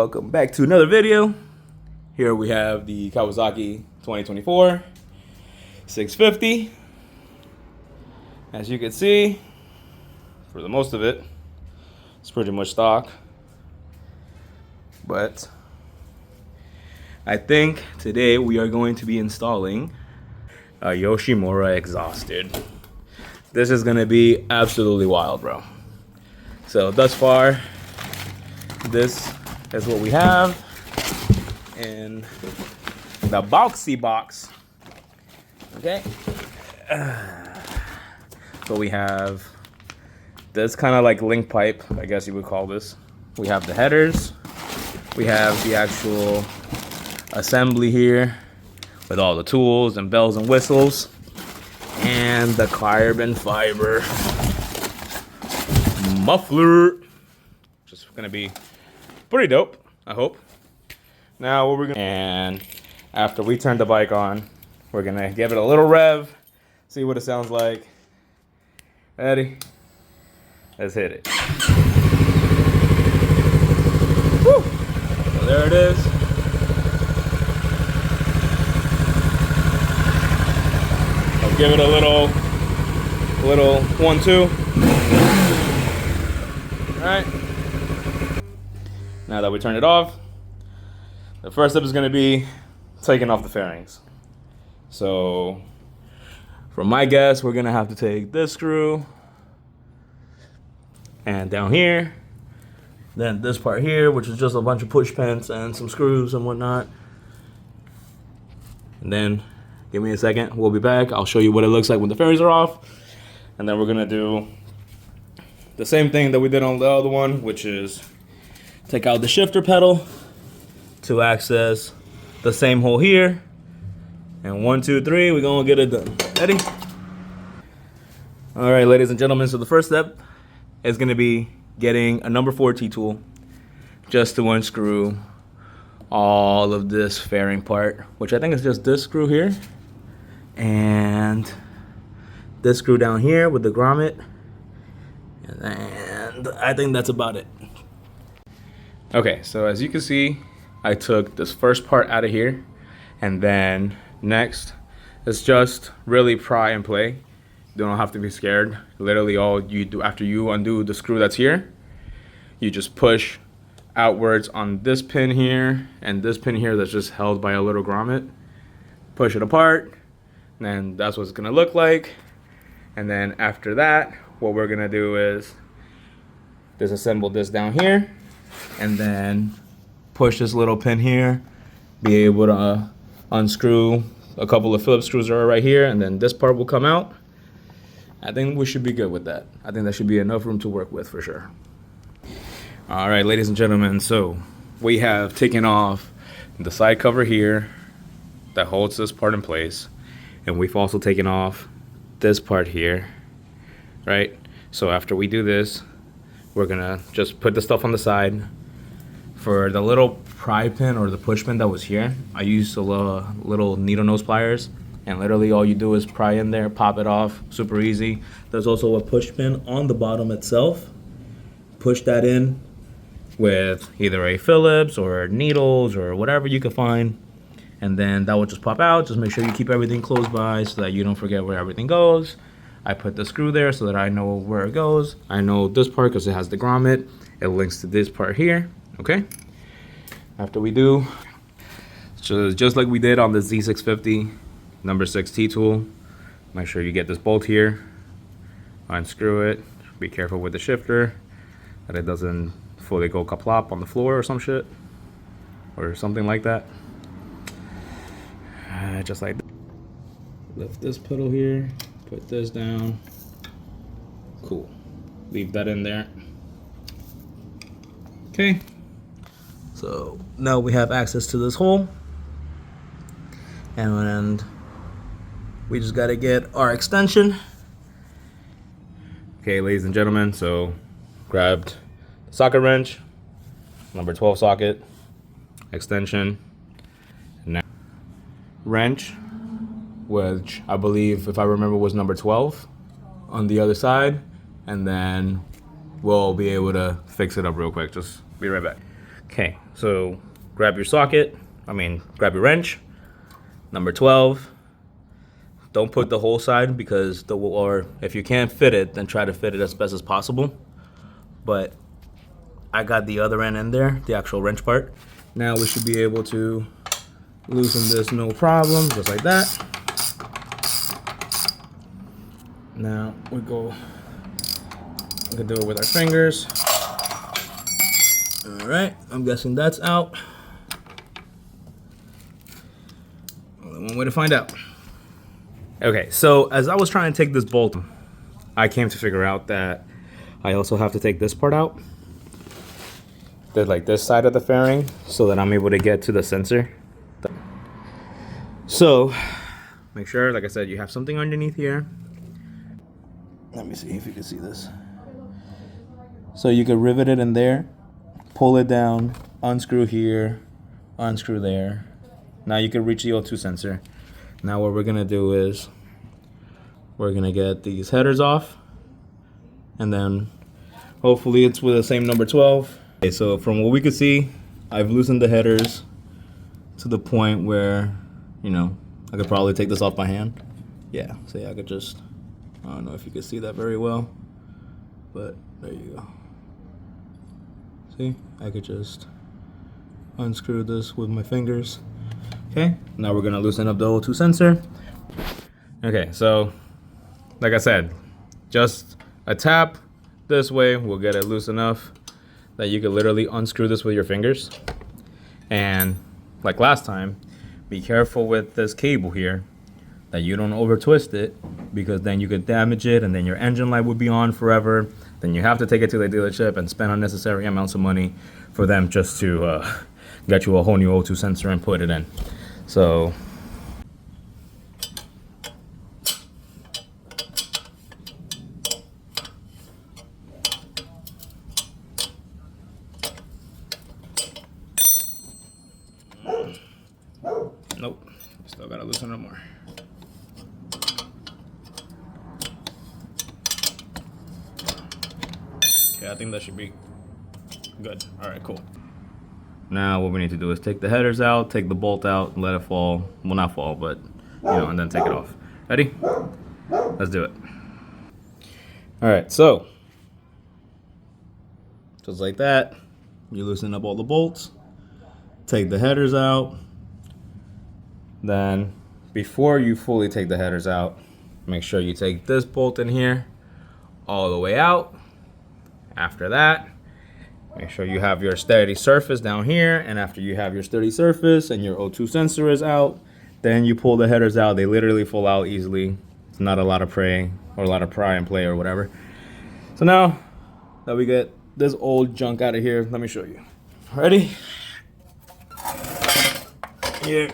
welcome back to another video. Here we have the Kawasaki 2024 650. As you can see, for the most of it, it's pretty much stock. But I think today we are going to be installing a Yoshimura exhausted. This is gonna be absolutely wild, bro. So thus far, this is what we have in the boxy box. Okay. So we have this kind of like link pipe, I guess you would call this. We have the headers. We have the actual assembly here with all the tools and bells and whistles, and the carbon fiber muffler. Just gonna be pretty dope, I hope. Now what we're gonna, and after we turn the bike on, we're gonna give it a little rev, see what it sounds like. Ready? Let's hit it. Woo! So there it is. I'll give it a little 1-2. All right. Now that we turned it off, the first step is going to be taking off the fairings. So, from my guess, we're going to have to take this screw and down here, then this part here, which is just a bunch of push pins and some screws and whatnot. And then, give me a second, we'll be back. I'll show you what it looks like when the fairings are off. And then we're going to do the same thing that we did on the other one, which is take out the shifter pedal to access the same hole here. And 1, 2, 3, we're gonna get it done. Ready? All right, ladies and gentlemen, so the first step is gonna be getting a number 4 T-tool just to unscrew all of this fairing part, which I think is just this screw here and this screw down here with the grommet. And I think that's about it. Okay, so as you can see, I took this first part out of here, and then next it's just really pry and play. You don't have to be scared. Literally all you do after you undo the screw that's here, you just push outwards on this pin here and this pin here that's just held by a little grommet. Push it apart, and then that's what it's gonna look like. And then after that, what we're gonna do is disassemble this down here, and then push this little pin here, be able to unscrew a couple of Phillips screws that are right here, and then this part will come out. I think we should be good with that. I think that should be enough room to work with for sure. All right, ladies and gentlemen, so we have taken off the side cover here that holds this part in place, and we've also taken off this part here, right? So after we do this, we're gonna just put the stuff on the side. For the little pry pin or the push pin that was here, I used a little needle nose pliers, and literally all you do is pry in there, pop it off, super easy. There's also a push pin on the bottom itself. Push that in with either a Phillips or needles or whatever you can find, and then that will just pop out. Just make sure you keep everything close by so that you don't forget where everything goes. I put the screw there so that I know where it goes. I know this part because it has the grommet. It links to this part here. Okay, after we do, so just like we did on the Z650 number 6 T-tool, make sure you get this bolt here, unscrew it, be careful with the shifter that it doesn't fully go kaplop on the floor or some shit, or something like that. Just like that. Lift this pedal here, put this down, cool, leave that in there. Okay. So now we have access to this hole, and we just got to get our extension. Okay, ladies and gentlemen, so grabbed the socket wrench, number 12 socket, extension, now wrench, which I believe, if I remember, was number 12 on the other side, and then we'll be able to fix it up real quick. Just be right back. Okay, so grab your socket, grab your wrench, number 12. Don't put the whole side because or if you can't fit it, then try to fit it as best as possible. But I got the other end in there, the actual wrench part. Now we should be able to loosen this no problem, just like that. Now we can do it with our fingers. All right, I'm guessing that's out. Only one way to find out. Okay, so as I was trying to take this bolt, I came to figure out that I also have to take this part out. Like this side of the fairing, so that I'm able to get to the sensor. So, make sure, like I said, you have something underneath here. Let me see if you can see this. So you can rivet it in there, pull it down, unscrew here, unscrew there. Now you can reach the O2 sensor. Now what we're gonna do is we're gonna get these headers off, and then hopefully it's with the same number 12. Okay, so from what we could see, I've loosened the headers to the point where, you know, I could probably take this off by hand. Yeah, so yeah, I could just, I don't know if you can see that very well, but there you go. See, I could just unscrew this with my fingers. Okay, now we're gonna loosen up the O2 sensor. Okay, so like I said, just a tap this way will get it loose enough that you can literally unscrew this with your fingers. And like last time, be careful with this cable here that you don't over twist it, because then you could damage it and then your engine light would be on forever. Then you have to take it to the dealership and spend unnecessary amounts of money for them just to get you a whole new O2 sensor and put it in. So nope, still gotta loosen it more. Okay, I think that should be good. All right, cool. Now what we need to do is take the headers out, take the bolt out, and let it fall. Well, not fall, but, you know, and then take it off. Ready? Let's do it. All right, so just like that, you loosen up all the bolts, take the headers out. Then before you fully take the headers out, make sure you take this bolt in here all the way out. After that, make sure you have your steady surface down here, and after you have your steady surface and your O2 sensor is out, then you pull the headers out. They literally fall out easily. It's not a lot of pry and play or whatever. So now that we get this old junk out of here, let me show you. Ready? Here.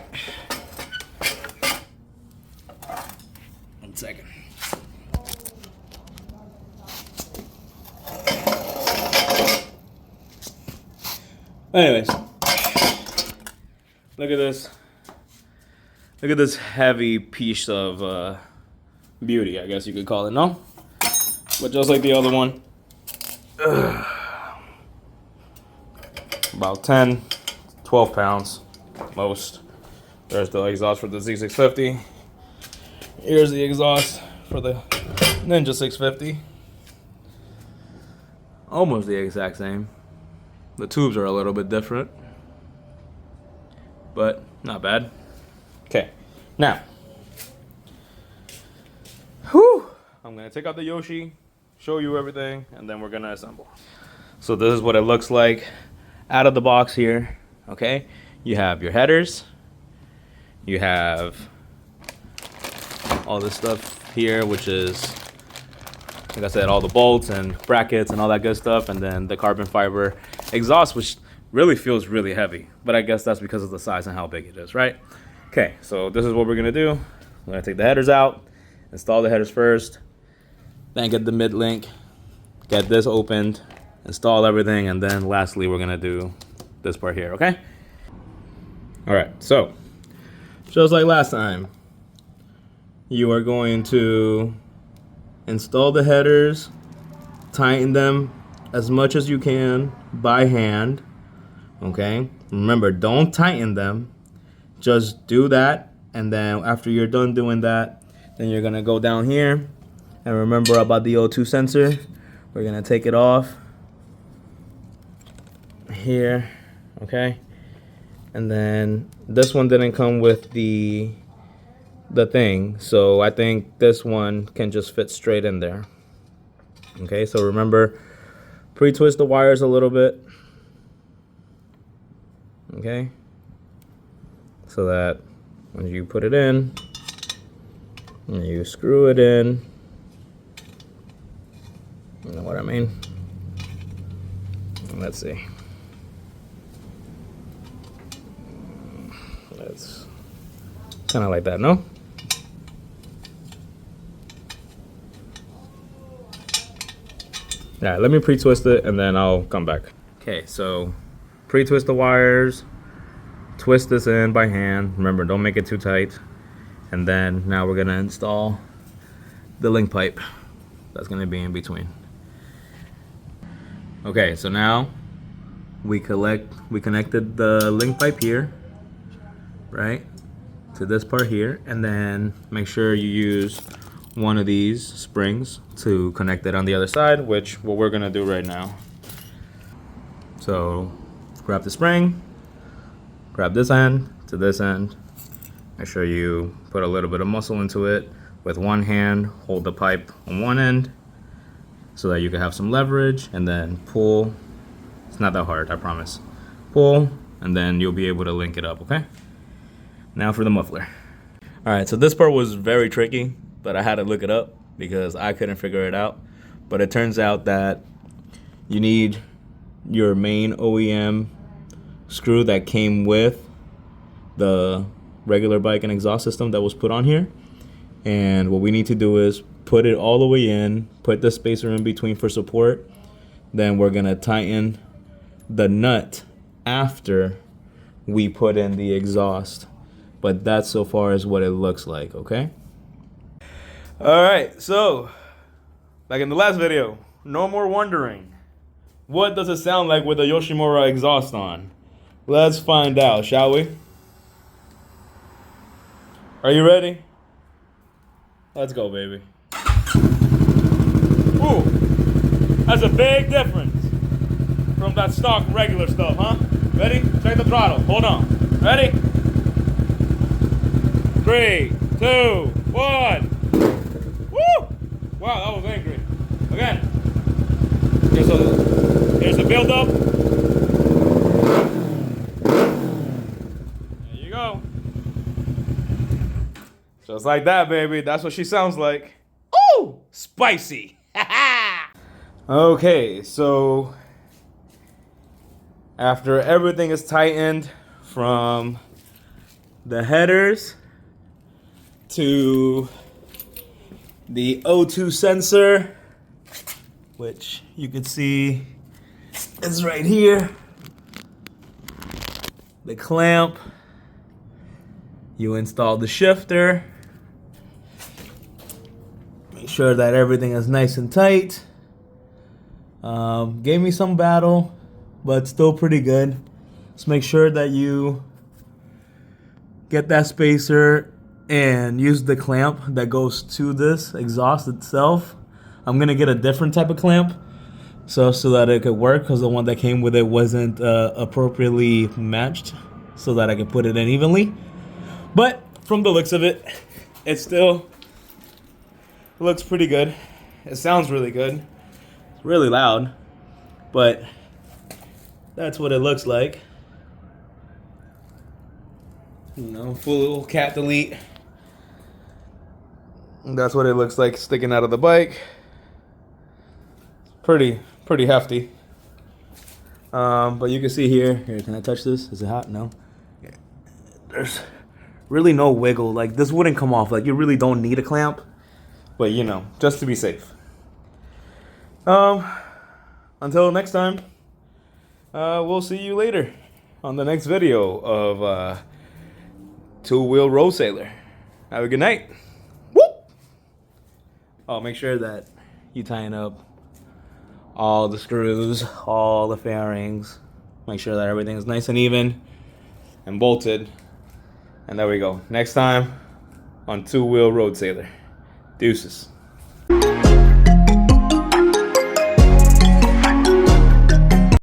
1 second. Anyways, look at this. Look at this heavy piece of beauty, I guess you could call it, no? But just like the other one, about 10, 12 pounds, most. There's the exhaust for the Z650. Here's the exhaust for the Ninja 650. Almost the exact same. The tubes are a little bit different, but not bad. Okay, now, I'm gonna take out the Yoshi, show you everything, and then we're gonna assemble. So this is what it looks like out of the box here, okay? You have your headers, you have all this stuff here, which is, like I said, all the bolts and brackets and all that good stuff, and then the carbon fiber exhaust, which really feels really heavy, but I guess that's because of the size and how big it is, right? Okay, so this is what we're gonna do. I'm gonna take the headers out, install the headers first, then get the mid link, get this opened, install everything, and then lastly we're gonna do this part here, okay? All right, so just like last time, you are going to install the headers, tighten them as much as you can by hand, Okay, remember, don't tighten them. Just do that, and then after you're done doing that, then you're gonna go down here and remember about the O2 sensor. We're gonna take it off here, okay? And then this one didn't come with the thing, so I think this one can just fit straight in there. Okay, so remember, pre-twist the wires a little bit, okay? So that when you put it in, and you screw it in, you know what I mean? Let's see. It's kind of like that, no? Yeah, let me pre-twist it and then I'll come back. Okay, so pre-twist the wires, twist this in by hand. Remember, don't make it too tight. And then now we're gonna install the link pipe that's gonna be in between. Okay, so now we connected the link pipe here, right, to this part here, and then make sure you use one of these springs to connect it on the other side, which what we're gonna do right now. So grab the spring, grab this end to this end, make sure you put a little bit of muscle into it. With one hand, hold the pipe on one end so that you can have some leverage, and then pull. It's not that hard, I promise. Pull, and then you'll be able to link it up, okay? Now for the muffler. All right, so this part was very tricky, but I had to look it up because I couldn't figure it out. But it turns out that you need your main OEM screw that came with the regular bike and exhaust system that was put on here. And what we need to do is put it all the way in, put the spacer in between for support. Then we're gonna tighten the nut after we put in the exhaust. But that's so far as what it looks like, okay? All right, so like in the last video, no more wondering, what does it sound like with the Yoshimura exhaust on? Let's find out, shall we? Are you ready? Let's go, baby. Ooh, that's a big difference from that stock regular stuff, huh? Ready? Check the throttle. Hold on. Ready? 3, 2, 1. Woo! Wow, that was angry. Again. Here's the build up. There you go. Just like that, baby. That's what she sounds like. Ooh, spicy. Okay, so after everything is tightened from the headers to the O2 sensor, which you can see is right here, the clamp, you install the shifter, make sure that everything is nice and tight. Gave me some battle, but still pretty good. Just make sure that you get that spacer and use the clamp that goes to this exhaust itself. I'm gonna get a different type of clamp so that it could work, because the one that came with it wasn't appropriately matched, so that I could put it in evenly. But from the looks of it, it still looks pretty good. It sounds really good. It's really loud, but that's what it looks like. You know, full cat delete. That's what it looks like sticking out of the bike. Pretty hefty. But you can see here, can I touch this? Is it hot? No. There's really no wiggle. Like, this wouldn't come off. Like, you really don't need a clamp, but you know, just to be safe. Until next time, we'll see you later on the next video of two-wheel road sailor. Have a good night. Whoop! Oh, make sure that you tighten up all the screws, all the fairings, Make sure that everything is nice and even and bolted. And there we go. Next time on Two Wheel Road Sailor. Deuces.